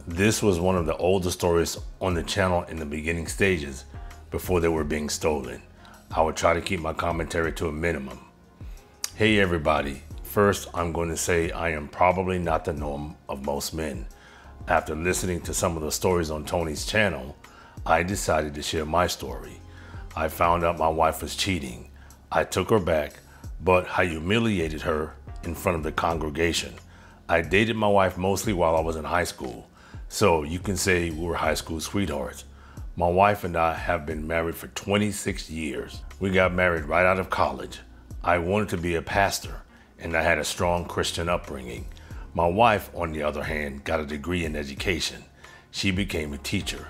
This was one of the older stories on the channel in the beginning stages before they were being stolen. I would try to keep my commentary to a minimum. Hey everybody, first I'm going to say I am probably not the norm of most men. After listening to some of the stories on Tony's channel, I decided to share my story. I found out my wife was cheating. I took her back, but I humiliated her in front of the congregation. I dated my wife mostly while I was in high school, so you can say we were high school sweethearts. My wife and I have been married for 26 years. We got married right out of college. I wanted to be a pastor, and I had a strong Christian upbringing. My wife, on the other hand, got a degree in education. She became a teacher.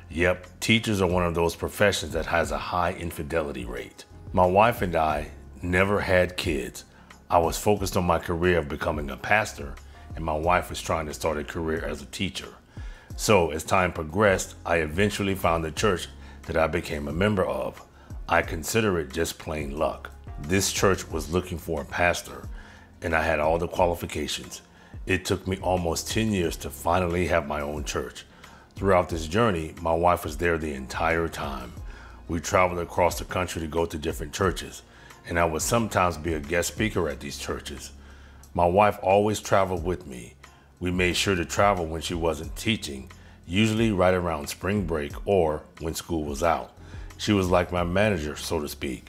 Yep, teachers are one of those professions that has a high infidelity rate. My wife and I never had kids. I was focused on my career of becoming a pastor, and my wife was trying to start a career as a teacher. So as time progressed, I eventually found a church that I became a member of. I consider it just plain luck. This church was looking for a pastor, and I had all the qualifications. It took me almost 10 years to finally have my own church. Throughout this journey, my wife was there the entire time. We traveled across the country to go to different churches, and I would sometimes be a guest speaker at these churches. My wife always traveled with me. We made sure to travel when she wasn't teaching, usually right around spring break or when school was out. She was like my manager, so to speak.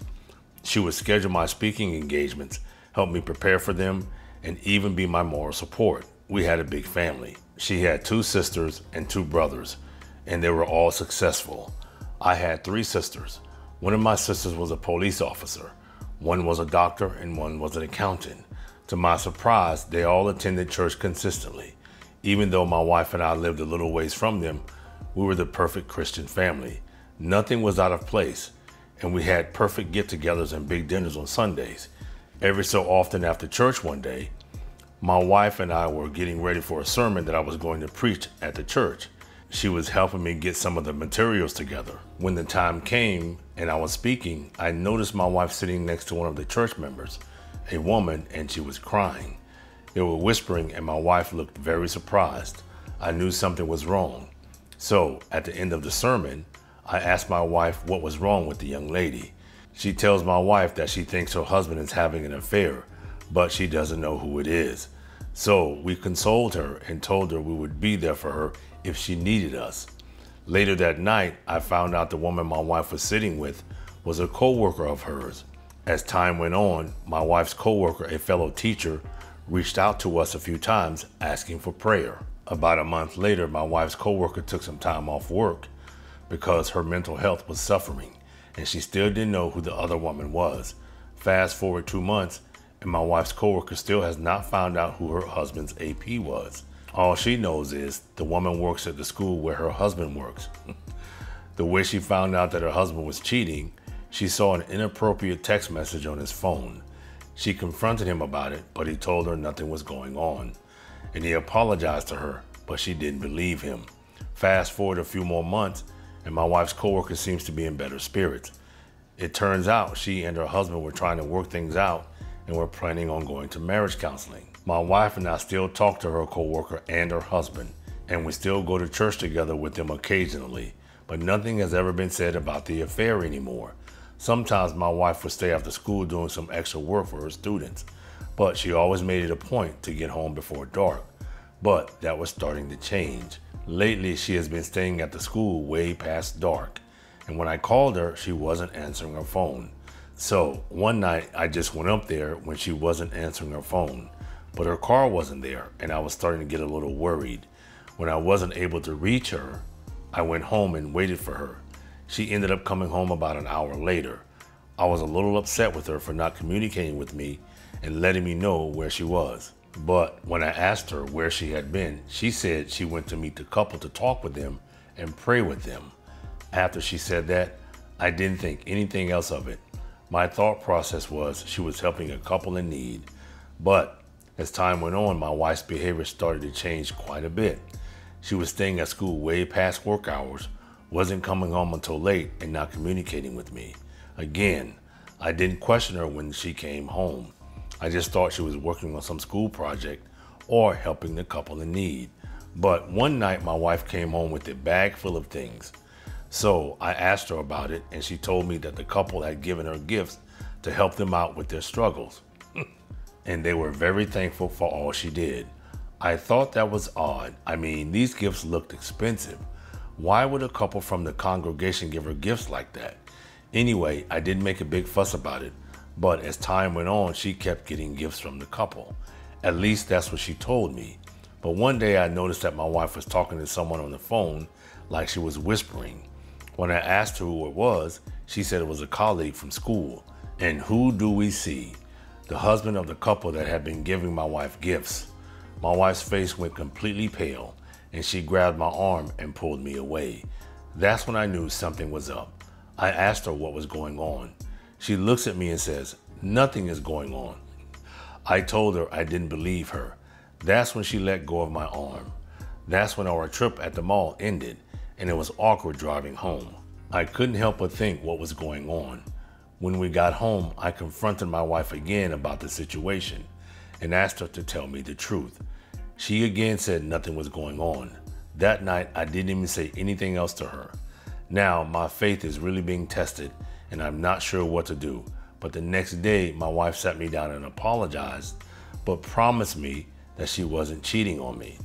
She would schedule my speaking engagements, help me prepare for them, and even be my moral support. We had a big family. She had 2 sisters and 2 brothers, and they were all successful. I had 3 sisters. One of my sisters was a police officer. One was a doctor and one was an accountant. To my surprise, they all attended church consistently. Even though my wife and I lived a little ways from them, we were the perfect Christian family. Nothing was out of place, and we had perfect get-togethers and big dinners on Sundays. Every so often after church one day, my wife and I were getting ready for a sermon that I was going to preach at the church. She was helping me get some of the materials together. When the time came and I was speaking, I noticed my wife sitting next to one of the church members, a woman, and she was crying. They were whispering, and my wife looked very surprised. I knew something was wrong. So at the end of the sermon, I asked my wife what was wrong with the young lady. She tells my wife that she thinks her husband is having an affair, but she doesn't know who it is. So we consoled her and told her we would be there for her if she needed us. Later that night, I found out the woman my wife was sitting with was a co-worker of hers. As time went on, my wife's co-worker, a fellow teacher, reached out to us a few times asking for prayer. About a month later, my wife's co-worker took some time off work because her mental health was suffering, and she still didn't know who the other woman was. Fast forward 2 months, and my wife's coworker still has not found out who her husband's AP was. All she knows is the woman works at the school where her husband works. The way she found out that her husband was cheating, she saw an inappropriate text message on his phone. She confronted him about it, but he told her nothing was going on. And he apologized to her, but she didn't believe him. Fast forward a few more months, and my wife's coworker seems to be in better spirits. It turns out she and her husband were trying to work things out and were planning on going to marriage counseling. My wife and I still talk to her coworker and her husband, and we still go to church together with them occasionally, but nothing has ever been said about the affair anymore. Sometimes my wife would stay after school doing some extra work for her students, but she always made it a point to get home before dark. But that was starting to change. Lately, she has been staying at the school way past dark, and when I called her, she wasn't answering her phone. So one night I just went up there when she wasn't answering her phone, but her car wasn't there, and I was starting to get a little worried. When I wasn't able to reach her, I went home and waited for her. She ended up coming home about an hour later. I was a little upset with her for not communicating with me and letting me know where she was. But when I asked her where she had been, she said she went to meet the couple to talk with them and pray with them. After she said that, I didn't think anything else of it. My thought process was she was helping a couple in need. But as time went on, my wife's behavior started to change quite a bit. She was staying at school way past work hours, wasn't coming home until late, and not communicating with me. Again, I didn't question her when she came home. I just thought she was working on some school project or helping the couple in need. But one night my wife came home with a bag full of things. So I asked her about it, and she told me that the couple had given her gifts to help them out with their struggles. And they were very thankful for all she did. I thought that was odd. I mean, these gifts looked expensive. Why would a couple from the congregation give her gifts like that? Anyway, I didn't make a big fuss about it, but as time went on, she kept getting gifts from the couple. At least that's what she told me. But one day I noticed that my wife was talking to someone on the phone like she was whispering. When I asked her who it was, she said it was a colleague from school. And who do we see? The husband of the couple that had been giving my wife gifts. My wife's face went completely pale, and she grabbed my arm and pulled me away. That's when I knew something was up. I asked her what was going on. She looks at me and says, "Nothing is going on." I told her I didn't believe her. That's when she let go of my arm. That's when our trip at the mall ended, and it was awkward driving home. I couldn't help but think what was going on. When we got home, I confronted my wife again about the situation and asked her to tell me the truth. She again said nothing was going on. That night, I didn't even say anything else to her. Now, my faith is really being tested, and I'm not sure what to do. But the next day, my wife sat me down and apologized, but promised me that she wasn't cheating on me,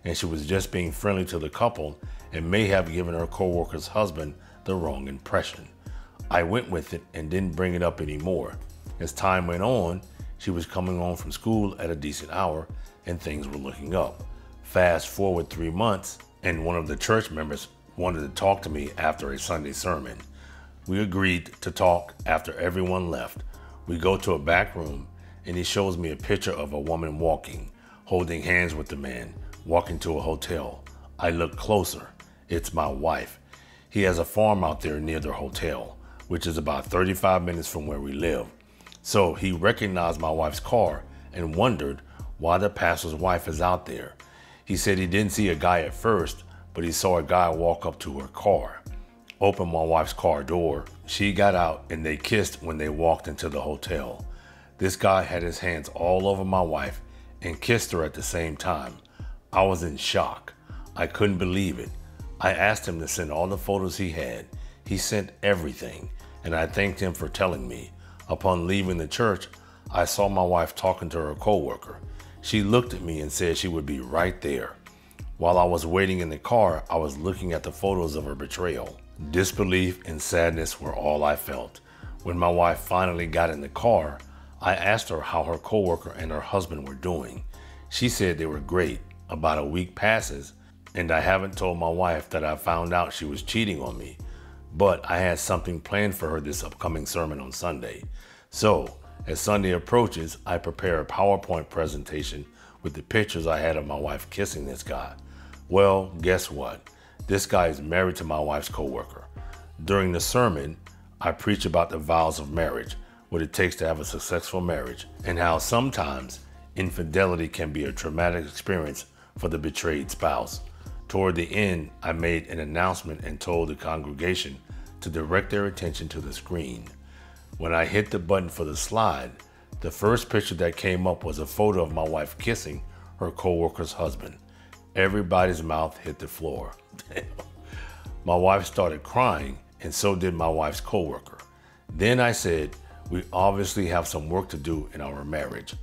and she was just being friendly to the couple and may have given her co-worker's husband the wrong impression. I went with it and didn't bring it up anymore. As time went on, she was coming home from school at a decent hour and things were looking up. Fast forward 3 months, and one of the church members wanted to talk to me after a Sunday sermon. We agreed to talk after everyone left. We go to a back room and he shows me a picture of a woman walking, holding hands with the man, walking to a hotel. I look closer. It's my wife. He has a farm out there near the hotel, which is about 35 minutes from where we live. So he recognized my wife's car and wondered why the pastor's wife is out there. He said he didn't see a guy at first, but he saw a guy walk up to her car, open my wife's car door. She got out and they kissed when they walked into the hotel. This guy had his hands all over my wife and kissed her at the same time. I was in shock. I couldn't believe it. I asked him to send all the photos he had. He sent everything, and I thanked him for telling me. Upon leaving the church, I saw my wife talking to her coworker. She looked at me and said she would be right there. While I was waiting in the car, I was looking at the photos of her betrayal. Disbelief and sadness were all I felt. When my wife finally got in the car, I asked her how her coworker and her husband were doing. She said they were great. About a week passes, and I haven't told my wife that I found out she was cheating on me. But I had something planned for her this upcoming sermon on Sunday. So, as Sunday approaches, I prepare a PowerPoint presentation with the pictures I had of my wife kissing this guy. Well, guess what? This guy is married to my wife's coworker. During the sermon, I preach about the vows of marriage, what it takes to have a successful marriage, and how sometimes infidelity can be a traumatic experience for the betrayed spouse. Toward the end, I made an announcement and told the congregation to direct their attention to the screen. When I hit the button for the slide, the first picture that came up was a photo of my wife kissing her coworker's husband. Everybody's mouth hit the floor. My wife started crying, and so did my wife's coworker. Then I said, we obviously have some work to do in our marriage.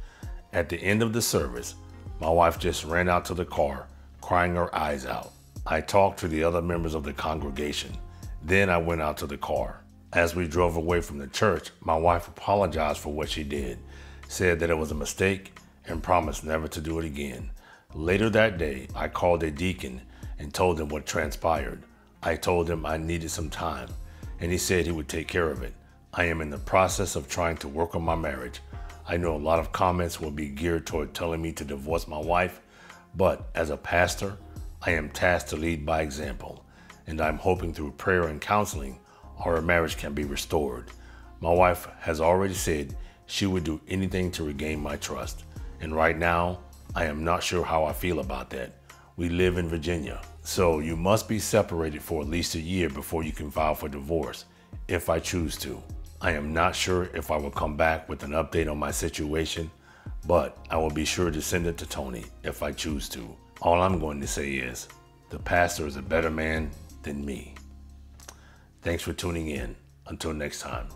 At the end of the service, my wife just ran out to the car, crying her eyes out. I talked to the other members of the congregation. Then I went out to the car. As we drove away from the church, my wife apologized for what she did, said that it was a mistake, and promised never to do it again. Later that day, I called a deacon and told him what transpired. I told him I needed some time, and he said he would take care of it. I am in the process of trying to work on my marriage. I know a lot of comments will be geared toward telling me to divorce my wife, but as a pastor, I am tasked to lead by example, and I'm hoping through prayer and counseling, our marriage can be restored. My wife has already said she would do anything to regain my trust, and right now, I am not sure how I feel about that. We live in Virginia, so you must be separated for at least a year before you can file for divorce, if I choose to. I am not sure if I will come back with an update on my situation, but I will be sure to send it to Tony if I choose to. All I'm going to say is, the pastor is a better man than me. Thanks for tuning in. Until next time.